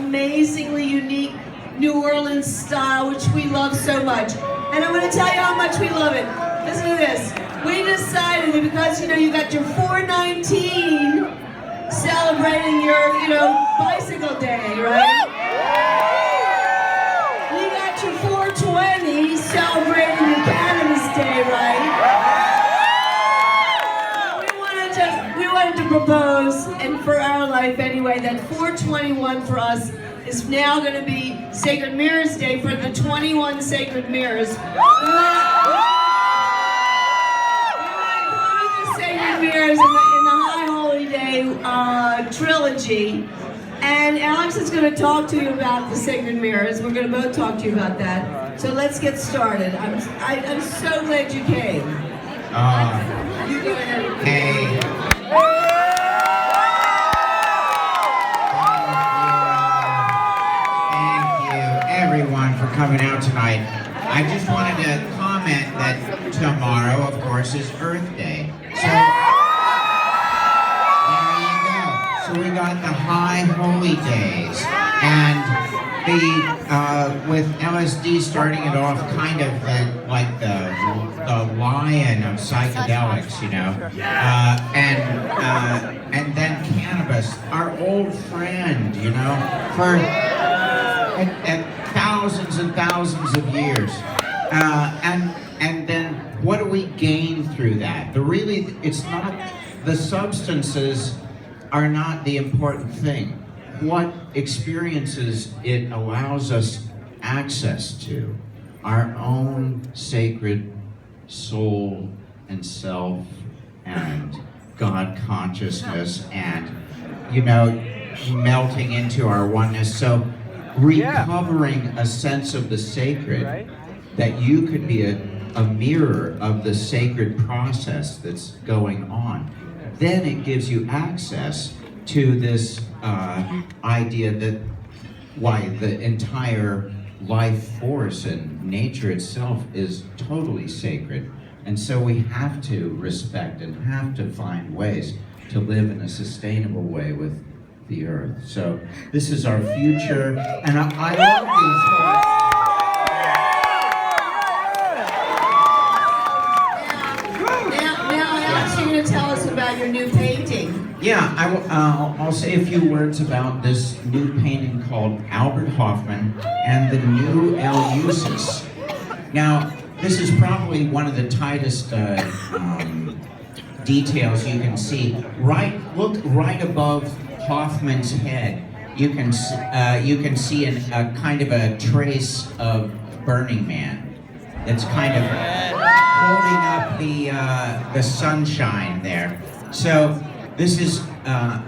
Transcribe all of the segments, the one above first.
amazingly unique New Orleans style, which we love so much. And I'm going to tell you how much we love it. Listen to this. We decided that because, you got your 419 celebrating your, bicycle day, right? We got your 420 celebrating your Cannabis Day, right? We wanted to propose, and for our life anyway, that 421 for us is now going to be Sacred Mirrors Day for the 21 Sacred Mirrors. We want to include the Sacred Mirrors in the High Holy Day trilogy. And Alex is going to talk to you about the Sacred Mirrors. We're going to both talk to you about that. So let's get started. I'm so glad you came. You go ahead. Hey. For coming out tonight. I just wanted to comment that tomorrow, of course, is Earth Day. So, there you go. So we got the High Holy Days, and with LSD starting it off kind of like the lion of psychedelics, and then cannabis, our old friend, for thousands and thousands of years, and then what do we gain through that? It's not the substances are not the important thing. What experiences it allows us access to, our own sacred soul and self and God consciousness, and melting into our oneness. So recovering a sense of the sacred, that you could be a mirror of the sacred process that's going on. Then it gives you access to this idea that the entire life force and nature itself is totally sacred. And so we have to respect and have to find ways to live in a sustainable way with the earth. So this is our future, and I love these. Now, Alex, you're going to tell us about your new painting. Yeah, I'll say a few words about this new painting called Albert Hofmann and the New Eleusis. Now, this is probably one of the tightest details you can see. Look right above Hoffman's head. You can see a kind of a trace of Burning Man. It's kind of holding up the sunshine there. So this is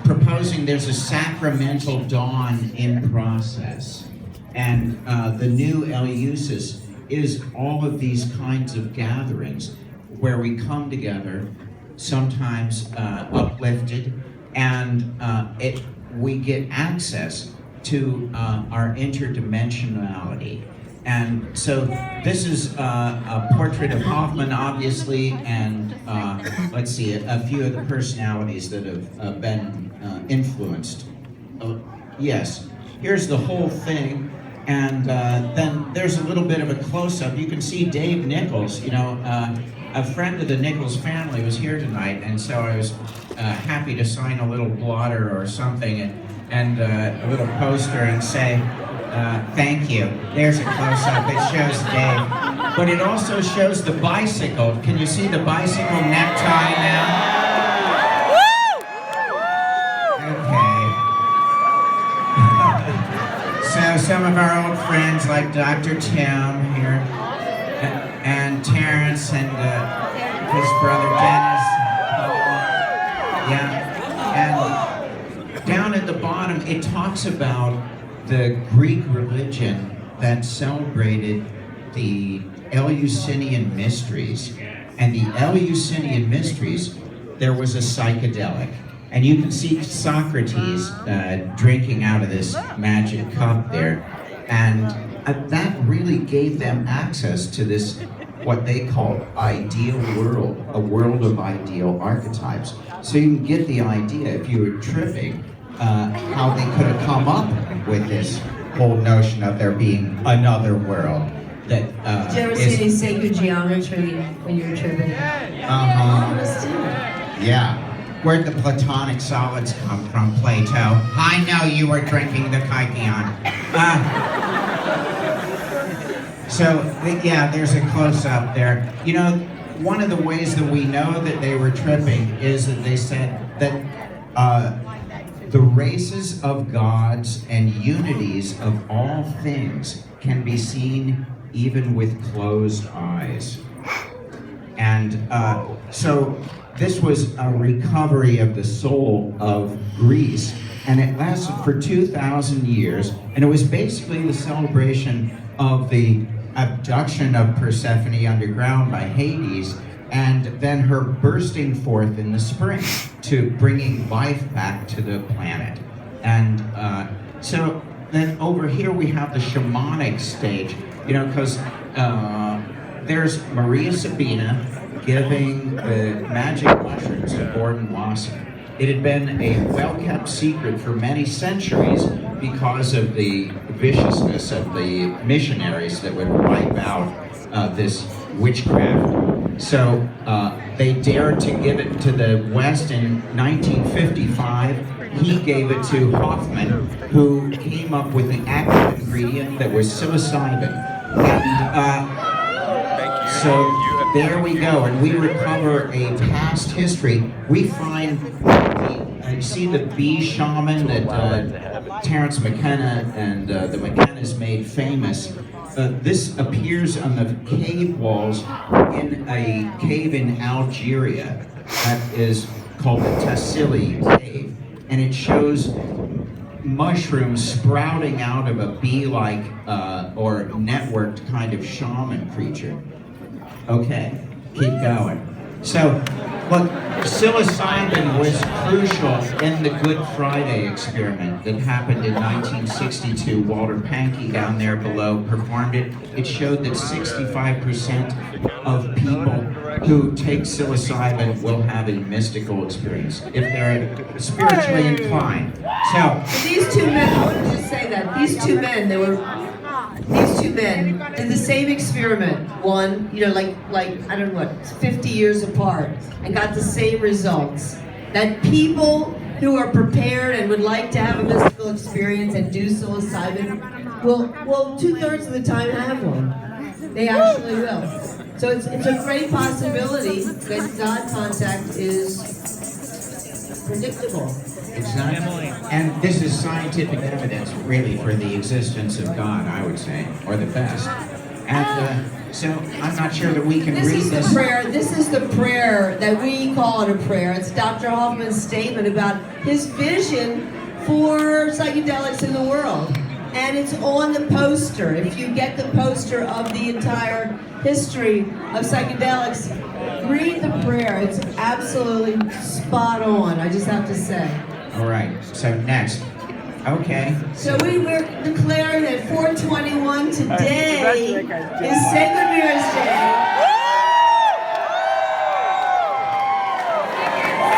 proposing there's a sacramental dawn in process, and the New Eleusis is all of these kinds of gatherings where we come together, sometimes uplifted, and we get access to our interdimensionality. And so this is a portrait of Hoffman, obviously, and let's see, a few of the personalities that have been influenced. Yes, here's the whole thing, and then there's a little bit of a close-up. You can see Dave Nichols, a friend of the Nichols family was here tonight, and so I was happy to sign a little blotter or something and a little poster and say, thank you. There's a close-up. It shows Dave. But it also shows the bicycle. Can you see the bicycle necktie now? Okay. So some of our old friends like Dr. Tim here, and Terrence, and his brother Dennis. Yeah. And down at the bottom, it talks about the Greek religion that celebrated the Eleusinian mysteries. And the Eleusinian mysteries, there was a psychedelic. And you can see Socrates drinking out of this magic cup there. And that really gave them access to this, what they call ideal world, a world of ideal archetypes. So you can get the idea, if you were tripping, how they could have come up with this whole notion of there being another world that Did you ever see any sacred geometry when you were tripping? Yeah. Where'd the Platonic solids come from, Plato? I know you were drinking the Kykeon. Yeah, there's a close-up there. You know, one of the ways that we know that they were tripping is that they said that the races of gods and unities of all things can be seen even with closed eyes. And so this was a recovery of the soul of Greece, and it lasted for 2,000 years, and it was basically the celebration of the abduction of Persephone underground by Hades, and then her bursting forth in the spring to bringing life back to the planet. And so then over here we have the shamanic stage, you know, because there's Maria Sabina giving the magic mushrooms to Gordon Wasson. It had been a well-kept secret for many centuries because of the viciousness of the missionaries that would wipe out this witchcraft. So they dared to give it to the West in 1955. He gave it to Hoffman, who came up with the active ingredient that was psilocybin. And so there we go, and we recover a past history. We find, you see the bee shaman that Terence McKenna and the McKennas made famous. This appears on the cave walls in a cave in Algeria that is called the Tassili Cave, and it shows mushrooms sprouting out of a bee-like or networked kind of shaman creature. Okay, keep going. So, look, psilocybin was crucial in the Good Friday experiment that happened in 1962. Walter Pankey down there below performed it. It showed that 65% of people who take psilocybin will have a mystical experience if they're spiritually inclined. So, these two men, I wanted to say that, these two men did the same experiment, one, you know, like I don't know what, 50 years apart, and got the same results. That people who are prepared and would like to have a mystical experience and do psilocybin will 2/3 of the time have one. They actually will. So it's a great possibility that God contact is predictable. exactly. And this is scientific evidence, really, for the existence of God, I would say, or the best. And so I'm not sure that we can read this. This is the prayer that we call it a prayer. It's Dr. Hoffman's statement about his vision for psychedelics in the world. And it's on the poster. If you get the poster of the entire history of psychedelics, read the prayer. It's absolutely spot on, I just have to say. All right, so next. Okay. So we're declaring that 4/21 today is Sacred Mirrors Day.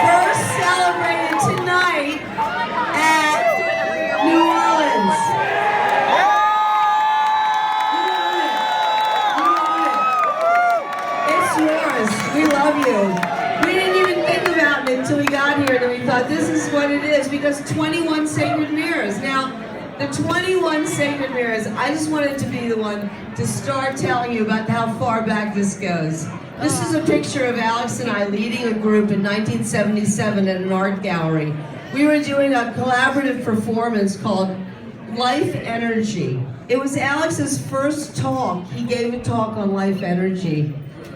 First celebrated tonight at New Orleans. It's yours. We love you. We didn't even think about it until we got here, and we thought this is what it is, because 21 sacred mirrors. Now, the 21 sacred mirrors, I just wanted to be the one to start telling you about how far back this goes. This is a picture of Alex and I leading a group in 1977 at an art gallery. We were doing a collaborative performance called Life Energy. It was Alex's first talk. He gave a talk on life energy.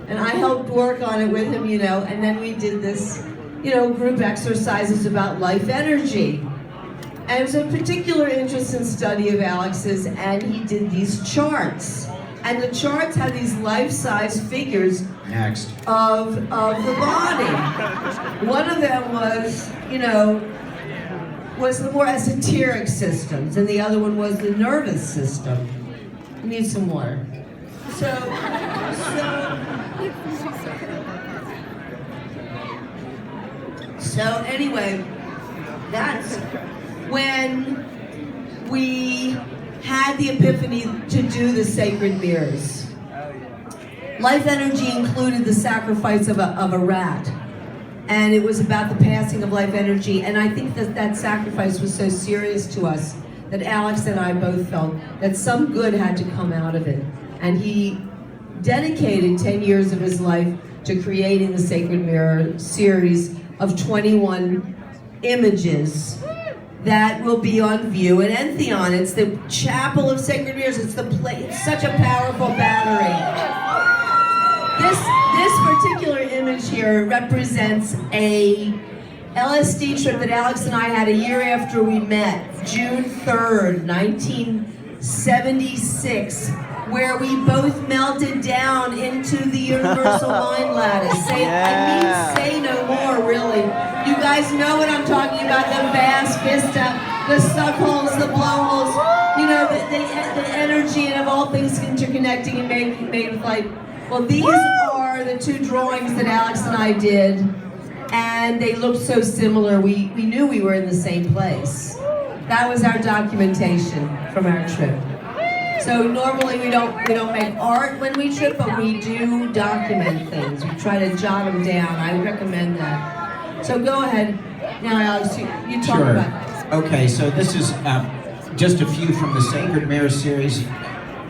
And I helped work on it with him, you know, and then we did this, you know, group exercises about life energy. And it was a particular interest and study of Alex's, and he did these charts. And the charts had these life-size figures Next. of the body. One of them was, you know, was the more esoteric systems, and the other one was the nervous system. I need some water. So anyway, that's when we had the epiphany to do the sacred mirrors. Life energy included the sacrifice of a rat. And it was about the passing of life energy. And I think that sacrifice was so serious to us that Alex and I both felt that some good had to come out of it. And he dedicated 10 years of his life to creating the Sacred Mirror series of 21 images that will be on view at Entheon. It's the Chapel of Sacred Mirrors. It's such a powerful battery. This particular image here represents a LSD trip that Alex and I had a year after we met, June 3rd, 1976, where we both melted down into the universal mind lattice. Say no more, really. You guys know what I'm talking about, the vast vista, the suck holes, the blowholes, you know, the energy and of all things interconnecting and made with light. Well, these are the two drawings that Alex and I did, and they looked so similar. We knew we were in the same place. That was our documentation from our trip. So normally we don't make art when we trip, but we do document things. We try to jot them down. I recommend that. So go ahead now, Alex. You talk about it. Okay, so this is just a few from the Sacred Mirror series.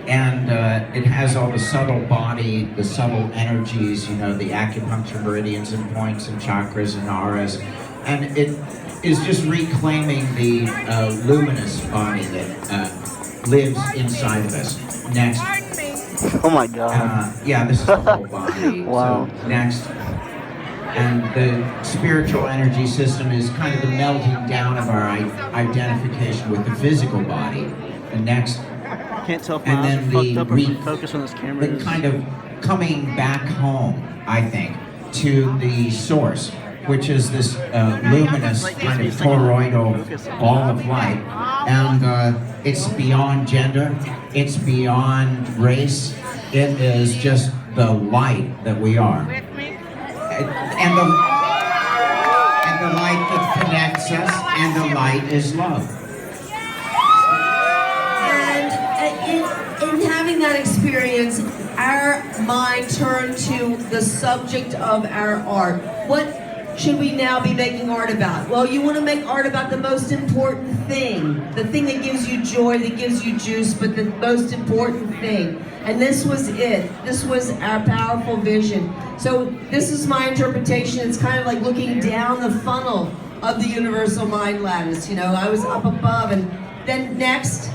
And it has all the subtle body, the subtle energies, you know, the acupuncture meridians and points and chakras and auras. And it is just reclaiming the luminous body that lives inside of us. Next. Oh my God. Yeah, this is the whole body. Wow. So next. And the spiritual energy system is kind of the melting down of our identification with the physical body. The next. Can't tell if And my eyes then are fucked up or focus on this camera. the kind of coming back home, I think, to the source, which is this luminous kind of toroidal ball of light. And it's beyond gender, it's beyond race, it is just the light that we are. And the light that connects us, and the light is love. In having that experience, our mind turned to the subject of our art. What should we now be making art about? Well, you want to make art about the most important thing, the thing that gives you joy, that gives you juice, but the most important thing. And this was it. This was our powerful vision. So this is my interpretation. It's kind of like looking down the funnel of the universal mind lattice. You know, I was up above, and then next.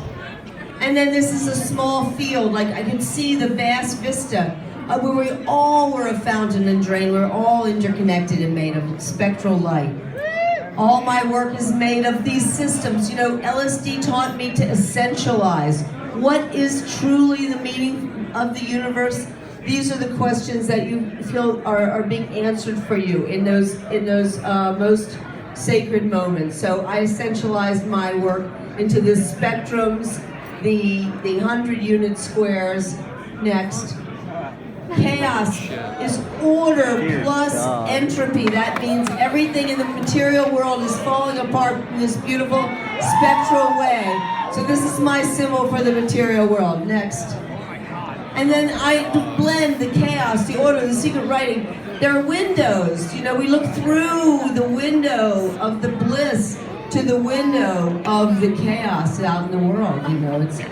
And then this is a small field, like I can see the vast vista where we all were a fountain and drain. We're all interconnected and made of spectral light. All my work is made of these systems. You know, LSD taught me to essentialize. What is truly the meaning of the universe? These are the questions that you feel are being answered for you in those most sacred moments. So I essentialized my work into the spectrums, the 100-unit squares. Next. Chaos is order plus entropy. That means everything in the material world is falling apart in this beautiful spectral way. So this is my symbol for the material world. Next. And then I blend the chaos, the order, the secret writing. There are windows. You know, we look through the window of the bliss to the window of the chaos out in the world. You know, it's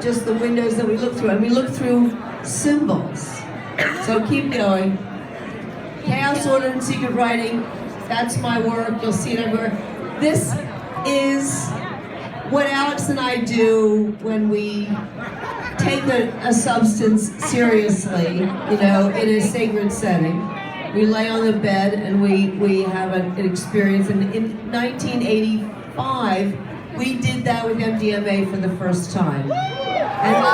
just the windows that we look through, and we look through symbols. So keep going. Chaos, order, and secret writing. That's my work. You'll see it everywhere. This is what Alex and I do when we take a substance seriously, you know, in a sacred setting. We lay on the bed and we have an experience. And in 1985, we did that with MDMA for the first time. And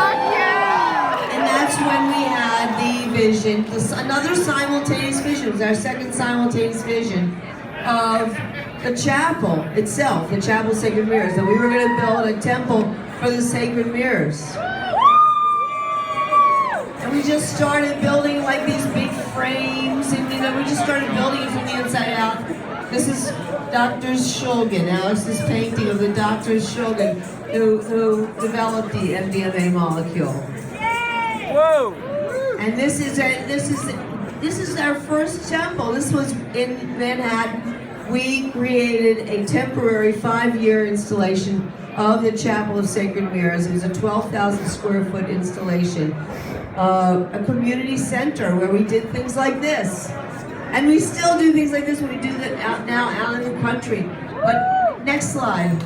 that's when we had the vision, another simultaneous vision. It was our second simultaneous vision of the chapel itself, the Chapel of Sacred Mirrors, that we were going to build a temple for the Sacred Mirrors. And we just started building like these big frames, and you know, we just started building it from the inside out. This is Dr. Shulgin, Alex's painting of the Dr. Shulgin who developed the MDMA molecule. Whoa! And this is our first temple. This was in Manhattan. We created a temporary 5-year installation of the Chapel of Sacred Mirrors. It was a 12,000 square foot installation, a community center where we did things like this. And we still do things like this when we do that now out in the country. But next slide.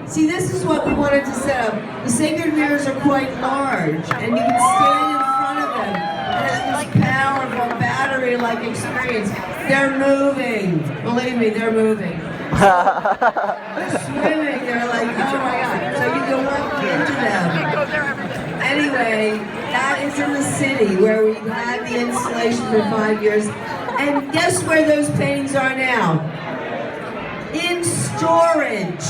See, this is what we wanted to set up. The sacred mirrors are quite large, and you can stand in front of them and have this powerful battery-like experience. They're moving. Believe me, they're moving. They're swimming. They're like, oh my God. So you can walk into them. Anyway, that is in the city where we had the installation for 5 years. And guess where those paintings are now? In storage.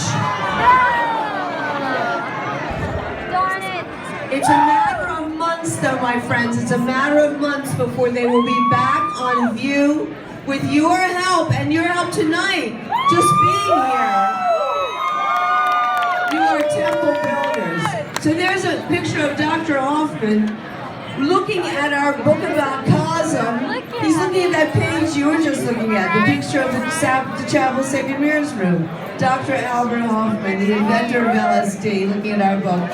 Darn it. It's a matter of months though, my friends. It's a matter of months before they will be back on view with your help and your help tonight. Just being here. You are temple builders. So there's a picture of Dr. Hoffman looking at our book about Cosm. He's looking at that page you were just looking at, the picture of the Chapel Sacred Mirrors room. Dr. Albert Hoffman, the inventor of LSD, looking at our book.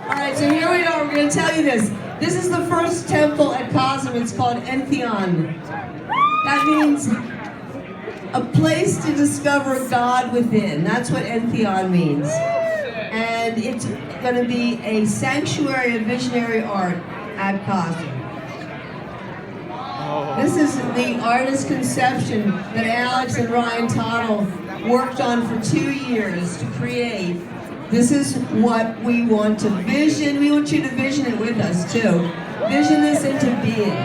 All right, so here we are. We're going to tell you this. This is the first temple at Cosm. It's called Entheon. That means a place to discover God within. That's what Entheon means. And it's going to be a sanctuary of visionary art at Cosm. This is the artist conception that Alex and Ryan Tottle worked on for 2 years to create. This is what we want to vision. We want you to vision it with us too. Vision this into being.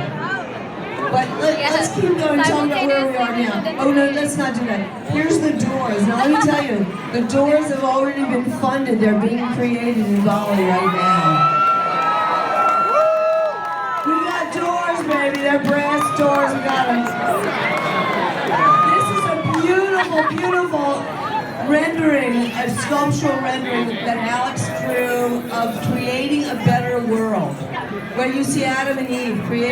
But let's keep going and talk about where we are now. Oh no, let's not do that. Here's the doors. Now let me tell you, the doors have already been funded. They're being created in Bali right now. We got doors, baby. They're brass doors. We got them. This is a beautiful, beautiful rendering, a sculptural rendering that Alex drew of creating a better world. Where you see Adam and Eve creating